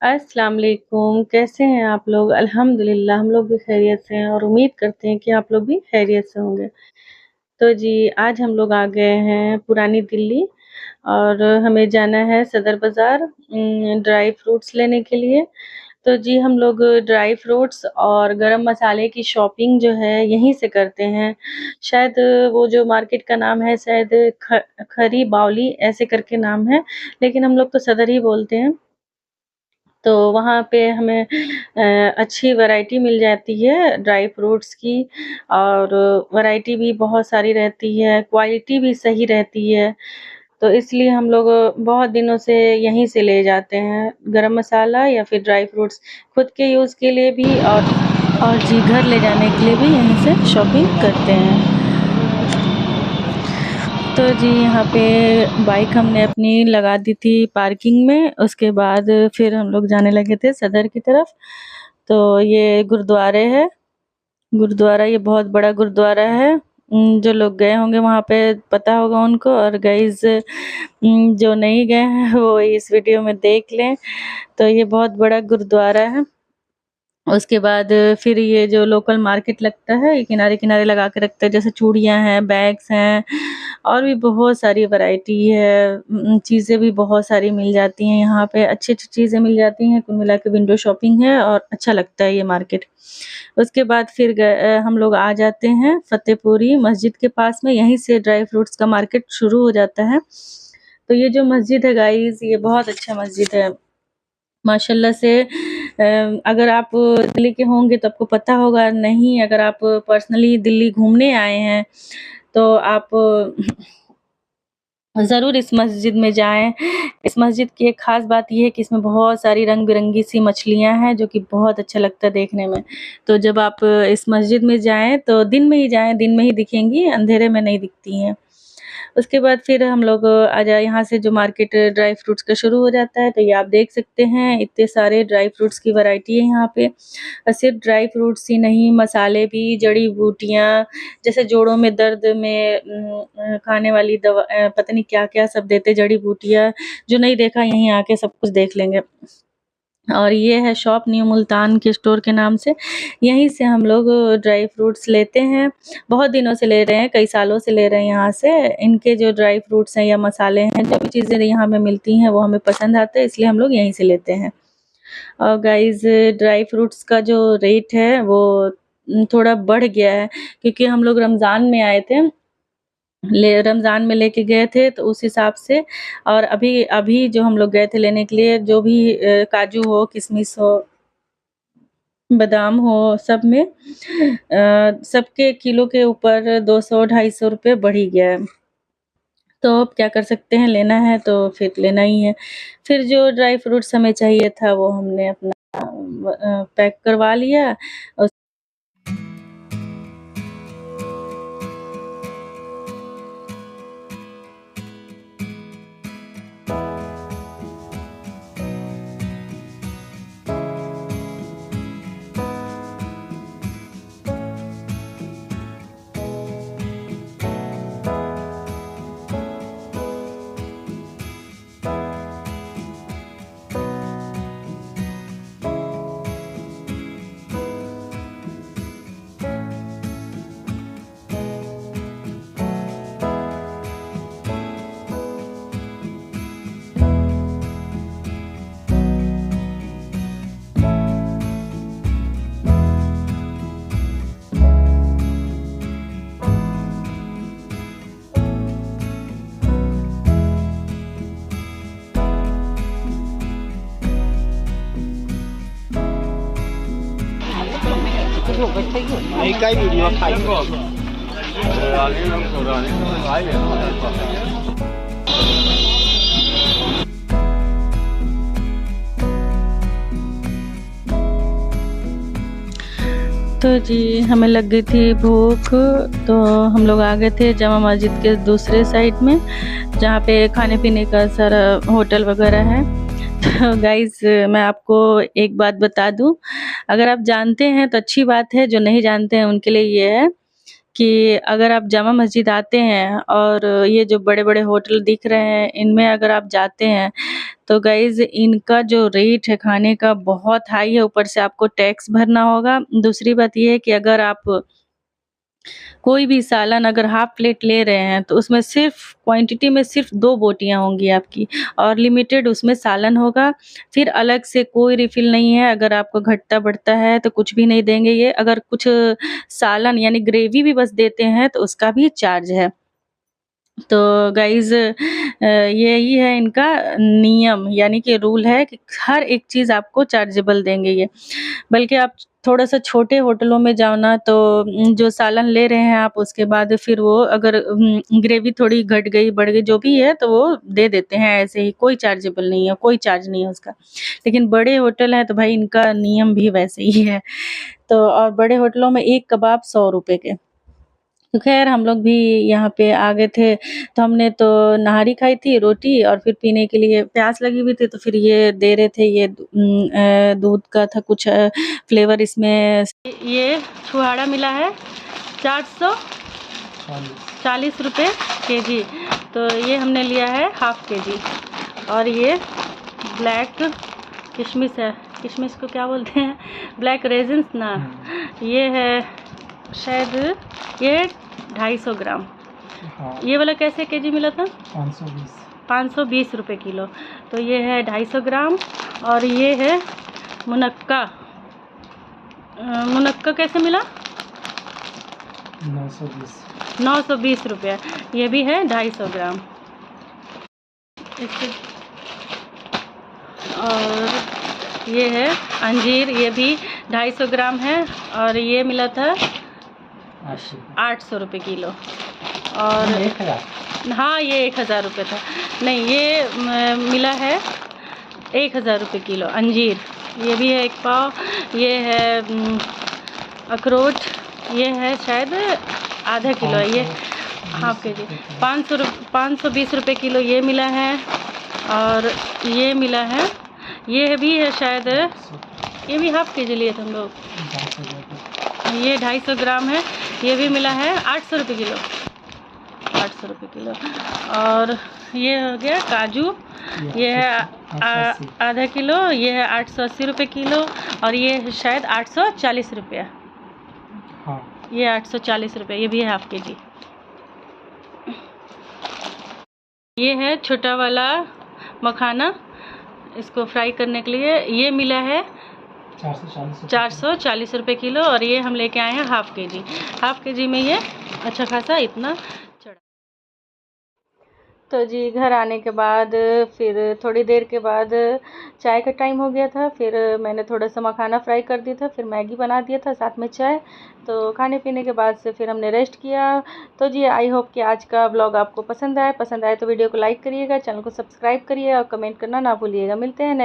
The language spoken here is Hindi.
अस्सलाम वालेकुम, कैसे हैं आप लोग? अल्हम्दुलिल्लाह हम लोग भी खैरियत से हैं और उम्मीद करते हैं कि आप लोग भी खैरियत से होंगे। तो जी, आज हम लोग आ गए हैं पुरानी दिल्ली और हमें जाना है सदर बाज़ार ड्राई फ्रूट्स लेने के लिए। तो जी, हम लोग ड्राई फ्रूट्स और गरम मसाले की शॉपिंग जो है यहीं से करते हैं। शायद वो जो मार्केट का नाम है शायद खरी बावली ऐसे करके नाम है, लेकिन हम लोग तो सदर ही बोलते हैं। तो वहाँ पे हमें अच्छी वैरायटी मिल जाती है ड्राई फ्रूट्स की और वैरायटी भी बहुत सारी रहती है, क्वालिटी भी सही रहती है। तो इसलिए हम लोग बहुत दिनों से यहीं से ले जाते हैं, गरम मसाला या फिर ड्राई फ्रूट्स खुद के यूज़ के लिए भी और जी घर ले जाने के लिए भी यहीं से शॉपिंग करते हैं। तो जी यहाँ पे बाइक हमने अपनी लगा दी थी पार्किंग में, उसके बाद फिर हम लोग जाने लगे थे सदर की तरफ। तो ये गुरुद्वारे है, गुरुद्वारा ये बहुत बड़ा गुरुद्वारा है। जो लोग गए होंगे वहाँ पे पता होगा उनको, और गाइस जो नहीं गए हैं वो इस वीडियो में देख लें। तो ये बहुत बड़ा गुरुद्वारा है। उसके बाद फिर ये जो लोकल मार्केट लगता है, ये किनारे-किनारे लगा के रखता है, जैसे चूड़ियाँ हैं, बैग्स हैं और भी बहुत सारी वैरायटी है। चीज़ें भी बहुत सारी मिल जाती हैं यहाँ पे, अच्छी-अच्छी चीज़ें मिल जाती हैं, कुल मिला के विंडो शॉपिंग है और अच्छा लगता है ये मार्केट। उसके बाद फिर हम लोग आ जाते हैं फ़तेहपुरी मस्जिद के पास में, यहीं से ड्राई फ्रूट्स का मार्केट शुरू हो जाता है। तो ये जो मस्जिद है गाइज़, ये बहुत अच्छा मस्जिद है। माशाल्लाह से अगर आप दिल्ली के होंगे तो आपको पता होगा, नहीं अगर आप पर्सनली दिल्ली घूमने आए हैं तो आप ज़रूर इस मस्जिद में जाएँ। इस मस्जिद की एक ख़ास बात ये है कि इसमें बहुत सारी रंग-बिरंगी सी मछलियाँ हैं जो कि बहुत अच्छा लगता है देखने में। तो जब आप इस मस्जिद में जाएँ तो दिन में ही जाएँ, दिन में ही दिखेंगी, अंधेरे में नहीं दिखती हैं। उसके बाद फिर हम लोग यहाँ से जो मार्केट ड्राई फ्रूट्स का शुरू हो जाता है, तो ये आप देख सकते हैं इतने सारे ड्राई फ्रूट्स की वैरायटी है यहाँ पे। और सिर्फ ड्राई फ्रूट्स ही नहीं, मसाले भी, जड़ी-बूटियाँ, जैसे जोड़ों में दर्द में खाने वाली दवा, पता नहीं क्या-क्या सब देते जड़ी-बूटियाँ, जो नहीं देखा यहीं आके सब कुछ देख लेंगे। और ये है शॉप न्यू मुल्तान के स्टोर के नाम से, यहीं से हम लोग ड्राई फ्रूट्स लेते हैं। बहुत दिनों से ले रहे हैं, कई सालों से ले रहे हैं यहाँ से। इनके जो ड्राई फ्रूट्स हैं या मसाले हैं, जो भी चीज़ें यहाँ पे मिलती हैं वो हमें पसंद आते हैं, इसलिए हम लोग यहीं से लेते हैं। और गाइज़ ड्राई फ्रूट्स का जो रेट है वो थोड़ा बढ़ गया है, क्योंकि हम लोग रमज़ान में आए थे, रमज़ान में लेके गए थे तो उस हिसाब से। और अभी अभी जो हम लोग गए थे लेने के लिए, जो भी काजू हो, किशमिश हो, बादाम हो, सब में सबके किलो के ऊपर 200-250 रुपए बढ़ ही गया है। तो अब क्या कर सकते हैं, लेना है तो फिर लेना ही है। फिर जो ड्राई फ्रूट्स हमें चाहिए था वो हमने अपना पैक करवा लिया।你雞麵我睇過。तो जी हमें लग गई थी भूख, तो हम लोग आ गए थे जामा मस्जिद के दूसरे साइड में, जहाँ पे खाने पीने का सारा होटल वगैरह है। तो गाइस मैं आपको एक बात बता दूं, अगर आप जानते हैं तो अच्छी बात है, जो नहीं जानते हैं उनके लिए ये है कि अगर आप जामा मस्जिद आते हैं और ये जो बड़े-बड़े होटल दिख रहे हैं, इनमें अगर आप जाते हैं, तो गाइज़ इनका जो रेट है खाने का बहुत हाई है, ऊपर से आपको टैक्स भरना होगा। दूसरी बात ये है कि अगर आप कोई भी सालन अगर हाफ प्लेट ले रहे हैं तो उसमें सिर्फ क्वांटिटी में सिर्फ 2 बोटियाँ होंगी आपकी और लिमिटेड उसमें सालन होगा। फिर अलग से कोई रिफ़िल नहीं है, अगर आपको घटता-बढ़ता है तो कुछ भी नहीं देंगे ये। अगर कुछ सालन यानी ग्रेवी भी बस देते हैं तो उसका भी चार्ज है। तो गाइज़ यही है इनका नियम यानी कि रूल है कि हर एक चीज़ आपको चार्जेबल देंगे ये। बल्कि आप थोड़ा-सा छोटे होटलों में जाओ ना तो जो सालन ले रहे हैं आप उसके बाद फिर वो अगर ग्रेवी थोड़ी घट गई, बढ़ गई जो भी है तो वो दे देते हैं ऐसे ही, कोई चार्जेबल नहीं है, कोई चार्ज नहीं है उसका। लेकिन बड़े होटल हैं तो भाई इनका नियम भी वैसे ही है। तो और बड़े होटलों में 1 कबाब ₹100 के। तो ख़ैर हम लोग भी यहाँ पे आ गए थे, तो हमने तो नहारी खाई थी, रोटी और फिर पीने के लिए प्यास लगी हुई थी, तो फिर ये दे रहे थे ये दूध का था कुछ फ्लेवर इसमें। ये छुहाड़ा मिला है 440 रुपये केजी, तो ये हमने लिया है हाफ़ केजी। और ये ब्लैक किशमिश है, किशमिश को क्या बोलते हैं? ब्लैक रेज़िन्स ना, ये है शायद ये 250 ग्राम। हाँ। ये वाला कैसे केजी मिला था? 520 रुपए किलो। तो ये है 250 ग्राम। और ये है मुनक्का। मुनक्का कैसे मिला? 920 रुपये। ये भी है 250 ग्राम। और ये है अंजीर, ये भी 250 ग्राम है और ये मिला था 800 रुपये किलो। और हाँ ये 1000 रुपये था। नहीं ये मिला है 1000 रुपये किलो अंजीर। ये भी है 1 पाव। ये है अखरोट, ये है शायद आधा किलो है, ये हाफ केजी। 520 रुपये किलो ये मिला है। और ये मिला है, ये भी है शायद, ये भी हाफ केजी लिए थे हम लोग। ये 250 ग्राम है, ये भी मिला है 800 रुपये किलो। 800 रुपये किलो। और ये हो गया काजू, ये है आधा किलो, ये है 880 रुपये किलो। और ये है शायद 840 रुपये। हाँ। ये 840 रुपये, ये भी है हाफ केजी। ये है छोटा वाला मखाना, इसको फ्राई करने के लिए। ये मिला है 440 रुपये किलो और ये हम लेके आए हैं हाफ केजी। हाफ केजी में ये अच्छा खासा इतना चढ़ा। तो जी घर आने के बाद फिर थोड़ी देर के बाद चाय का टाइम हो गया था। फिर मैंने थोड़ा सा मखाना फ्राई कर दिया था, फिर मैगी बना दिया था, साथ में चाय। तो खाने पीने के बाद से फिर हमने रेस्ट किया। तो जी आई होप कि आज का व्लॉग आपको पसंद आए तो वीडियो को लाइक करिएगा, चैनल को सब्सक्राइब करिए और कमेंट करना ना भूलिएगा। मिलते हैं नेक्स्ट